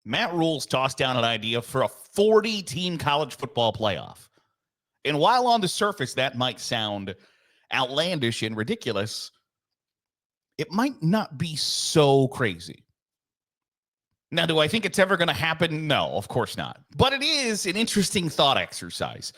Matt Rhule's tossed down an idea for a 40-team college football playoff. And while on the surface that might sound outlandish and ridiculous, it might not be so crazy. Now, do I think it's ever going to happen? No, of course not. But it is an interesting thought exercise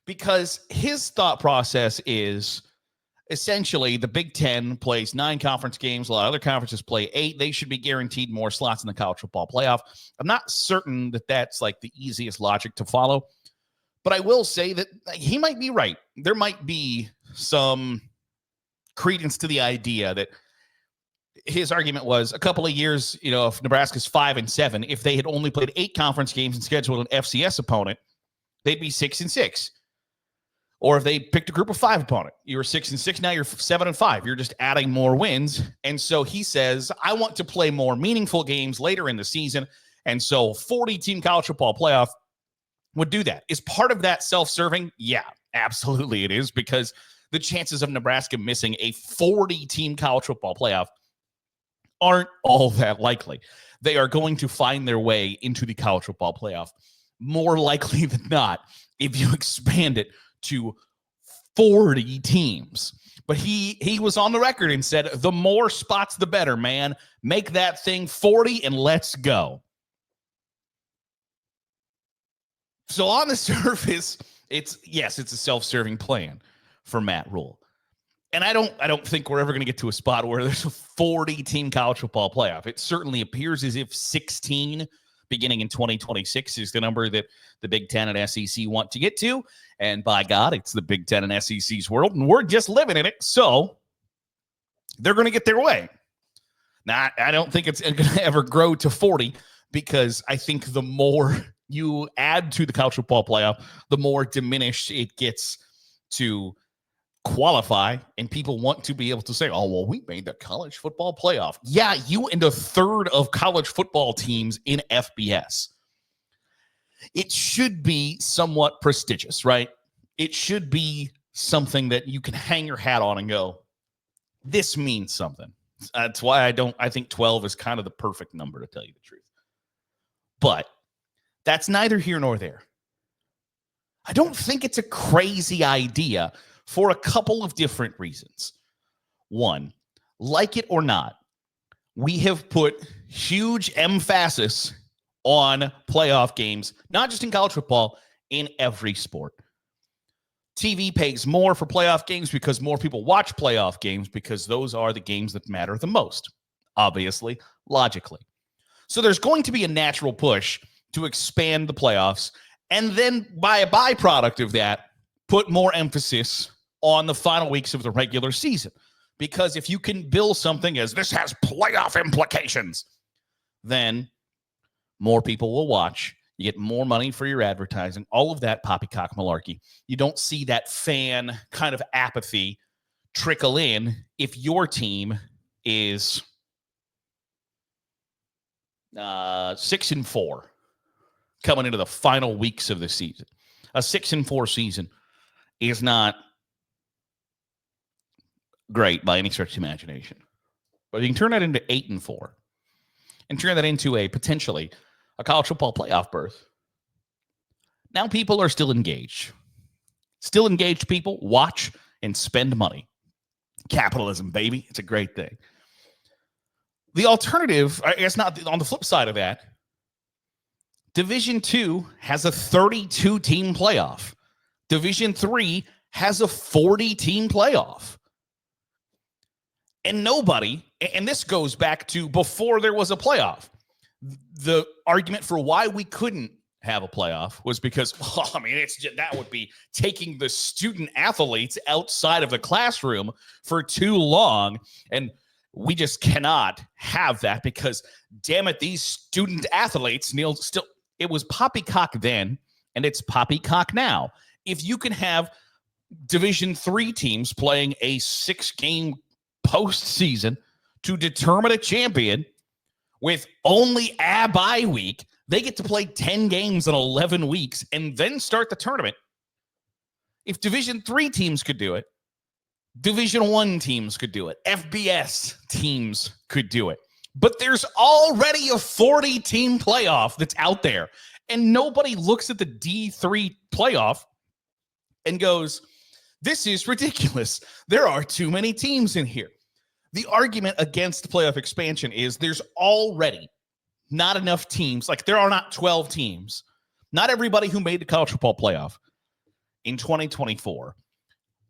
because his thought process is essentially the Big Ten plays 9 conference games. A lot of other conferences play 8. They should be guaranteed more slots in the college football playoff. I'm not certain that that's like the easiest logic to follow, but I will say that he might be right. There might be some credence to the idea that his argument was a couple of years, if Nebraska's 5-7, if they had only played 8 conference games and scheduled an FCS opponent, they'd be 6-6. Or if they picked a group of 5 opponent, you were 6-6, now you're 7-5. You're just adding more wins. And so he says, I want to play more meaningful games later in the season. And so 40-team college football playoff would do that. Is part of that self-serving? Yeah, absolutely it is, because the chances of Nebraska missing a 40-team college football playoff aren't all that likely. They are going to find their way into the college football playoff more likely than not if you expand it to 40 teams. But he was on the record and said, the more spots, the better, man. Make that thing 40 and let's go. So on the surface, it's a self-serving plan for Matt Rhule. And I don't think we're ever going to get to a spot where there's a 40-team college football playoff. It certainly appears as if 16 beginning in 2026 is the number that the Big Ten and SEC want to get to. And by God, it's the Big Ten and SEC's world, and we're just living in it. So they're going to get their way. Now, I don't think it's going to ever grow to 40 because I think the more you add to the college football playoff, the more diminished it gets to qualify, and people want to be able to say, oh, well, we made the college football playoff. Yeah, you and a third of college football teams in FBS. It should be somewhat prestigious, right? It should be something that you can hang your hat on and go, this means something. That's why I think 12 is kind of the perfect number, to tell you the truth. But that's neither here nor there. I don't think it's a crazy idea for a couple of different reasons. One, like it or not, we have put huge emphasis on playoff games, not just in college football, in every sport. TV pays more for playoff games because more people watch playoff games because those are the games that matter the most, obviously, logically. So there's going to be a natural push to expand the playoffs, and then by a byproduct of that, put more emphasis on the final weeks of the regular season. Because if you can bill something as this has playoff implications, then more people will watch. You get more money for your advertising, all of that poppycock malarkey. You don't see that fan kind of apathy trickle in if your team is 6-4 coming into the final weeks of the season. A 6-4 season is not great by any stretch of imagination. But you can turn that into 8-4 and turn that into a potentially a college football playoff berth. Now people are still engaged. Still engaged people watch and spend money. Capitalism, baby. It's a great thing. The alternative, I guess not on the flip side of that, Division II has a 32-team playoff. Division III has a 40-team playoff. And nobody, and this goes back to before there was a playoff, the argument for why we couldn't have a playoff was because, well, I mean, that would be taking the student athletes outside of the classroom for too long. And we just cannot have that because, damn it, these student athletes, Neil, still, it was poppycock then, and it's poppycock now. If you can have Division III teams playing a 6-game postseason to determine a champion with only a bye week, they get to play 10 games in 11 weeks and then start the tournament. If Division III teams could do it, Division I teams could do it, FBS teams could do it. But there's already a 40-team playoff that's out there. And nobody looks at the D3 playoff and goes, this is ridiculous. There are too many teams in here. The argument against playoff expansion is there's already not enough teams. Like, there are not 12 teams. Not everybody who made the college football playoff in 2024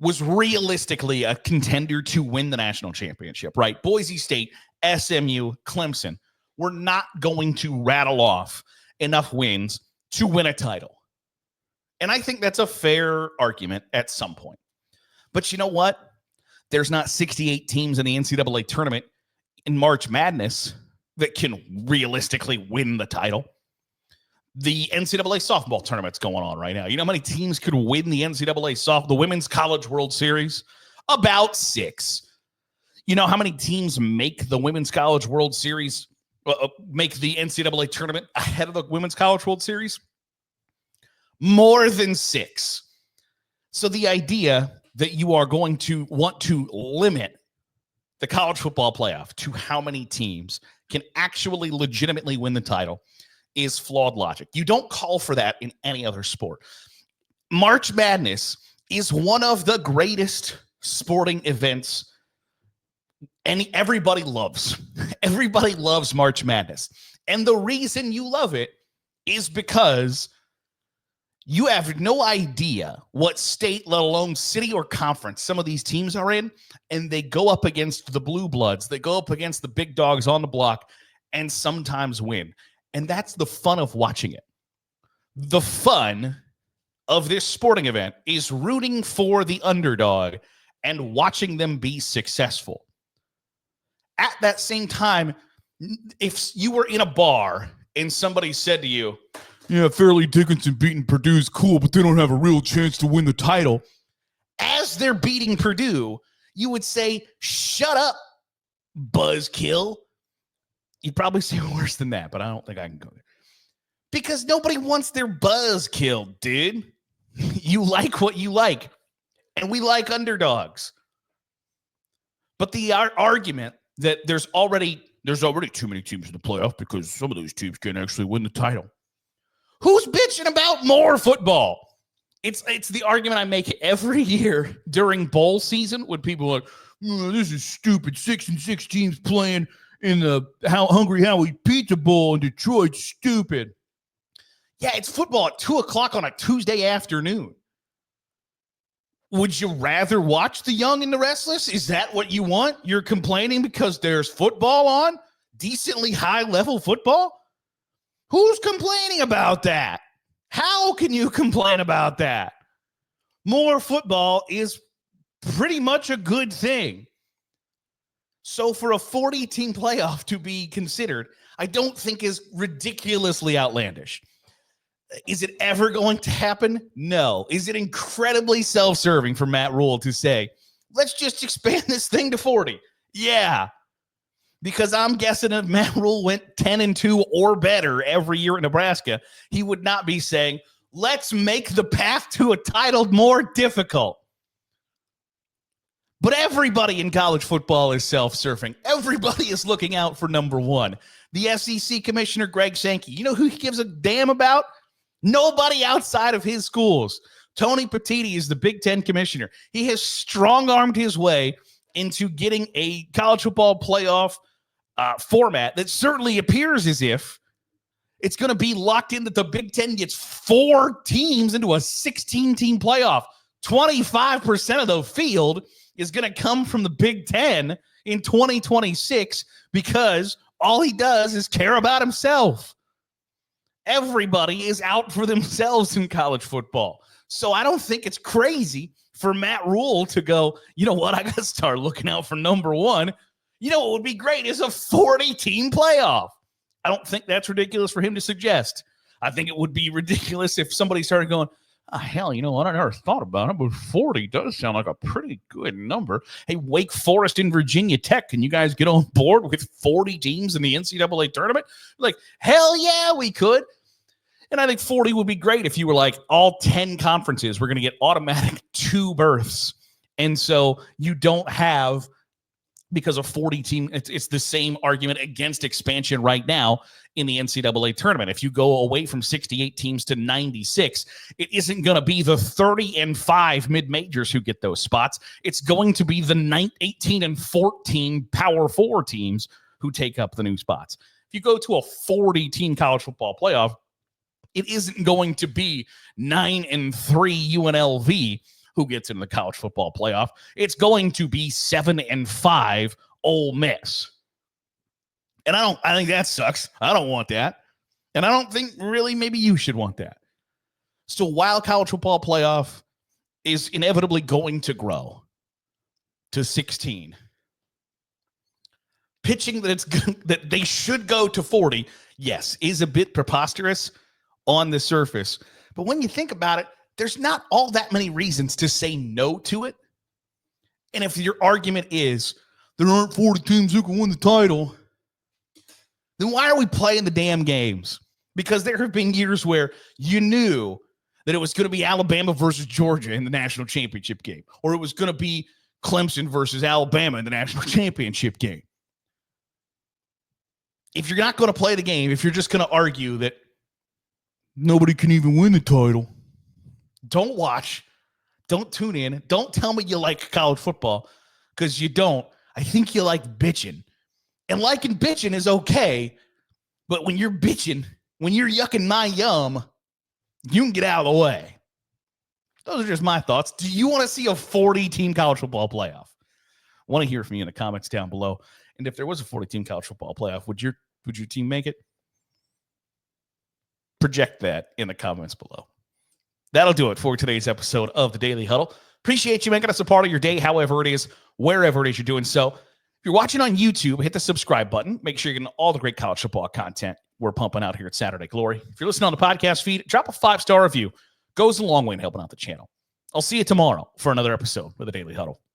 was realistically a contender to win the national championship, right? Boise State, SMU, Clemson were not going to rattle off enough wins to win a title. And I think that's a fair argument at some point. But you know what? There's not 68 teams in the NCAA tournament in March Madness that can realistically win the title. The NCAA softball tournament's going on right now. You know how many teams could win the the Women's College World Series? About 6. You know how many teams make the Women's College World Series, make the NCAA tournament ahead of the Women's College World Series? More than 6. So the idea that you are going to want to limit the college football playoff to how many teams can actually legitimately win the title is flawed logic. You don't call for that in any other sport. March Madness is one of the greatest sporting events, and everybody loves. Everybody loves March Madness. And the reason you love it is because you have no idea what state, let alone city or conference, some of these teams are in, and they go up against the blue bloods. They go up against the big dogs on the block and sometimes win. And that's the fun of watching it. The fun of this sporting event is rooting for the underdog and watching them be successful. At that same time, if you were in a bar and somebody said to you, yeah, Fairleigh Dickinson beating Purdue's cool, but they don't have a real chance to win the title. As they're beating Purdue, you would say, shut up, buzzkill. You'd probably say worse than that, but I don't think I can go there. Because nobody wants their buzz killed, dude. You like what you like. And we like underdogs. But the argument that there's already too many teams in the playoff because some of those teams can't actually win the title. Who's bitching about more football? It's the argument I make every year during bowl season when people are like, this is stupid. 6 and 6 teams playing in the Hungry Howie Pizza Bowl in Detroit. Stupid. Yeah, it's football at 2:00 on a Tuesday afternoon. Would you rather watch the young and the restless? Is that what you want? You're complaining because there's football on? Decently high-level football? Who's complaining about that? How can you complain about that? More football is pretty much a good thing. So for a 40-team playoff to be considered, I don't think is ridiculously outlandish. Is it ever going to happen? No. Is it incredibly self-serving for Matt Rhule to say, let's just expand this thing to 40? Yeah. Because I'm guessing if Matt Rhule went 10-2 or better every year in Nebraska, he would not be saying, let's make the path to a title more difficult. But everybody in college football is self-serving. Everybody is looking out for number one. The SEC commissioner, Greg Sankey, you know who he gives a damn about? Nobody outside of his schools. Tony Petitti is the Big Ten commissioner. He has strong-armed his way into getting a college football playoff format that certainly appears as if it's going to be locked in that the Big Ten gets 4 teams into a 16-team playoff. 25% of the field is going to come from the Big Ten in 2026 because all he does is care about himself. Everybody is out for themselves in college football. So I don't think it's crazy for Matt Rhule to go, you know what, I got to start looking out for number one. You know what would be great is a 40-team playoff. I don't think that's ridiculous for him to suggest. I think it would be ridiculous if somebody started going, oh, hell, you know what, I never thought about it, but 40 does sound like a pretty good number. Hey, Wake Forest and Virginia Tech, can you guys get on board with 40 teams in the NCAA tournament? Like, hell yeah, we could. And I think 40 would be great if you were like, all 10 conferences, we're going to get automatic 2 berths. And so you don't have because a 40 team, it's the same argument against expansion right now in the NCAA tournament. If you go away from 68 teams to 96, it isn't going to be the 30-5 mid-majors who get those spots. It's going to be the 18 and 14 Power 4 teams who take up the new spots. If you go to a 40-team college football playoff, it isn't going to be 9 and 3 UNLV who gets into the college football playoff. It's going to be 7 and 5 Ole Miss. And I think that sucks. I don't want that. And I don't think really maybe you should want that. So while college football playoff is inevitably going to grow to 16, pitching that they should go to 40, yes, is a bit preposterous on the surface. But when you think about it, there's not all that many reasons to say no to it. And if your argument is there aren't 40 teams who can win the title, then why are we playing the damn games? Because there have been years where you knew that it was going to be Alabama versus Georgia in the national championship game, or it was going to be Clemson versus Alabama in the national championship game. If you're not going to play the game, if you're just going to argue that nobody can even win the title, don't watch, don't tune in, don't tell me you like college football, because you don't. I think you like bitching. And liking bitching is okay, but when you're bitching, when you're yucking my yum, you can get out of the way. Those are just my thoughts. Do you want to see a 40-team college football playoff? I want to hear from you in the comments down below. And if there was a 40-team college football playoff, would your team make it? Project that in the comments below. That'll do it for today's episode of the Daily Huddle. Appreciate you making us a part of your day, however it is, wherever it is you're doing so. If you're watching on YouTube, hit the subscribe button. Make sure you're getting all the great college football content we're pumping out here at Saturday Glory. If you're listening on the podcast feed, drop a 5-star review. Goes a long way in helping out the channel. I'll see you tomorrow for another episode of the Daily Huddle.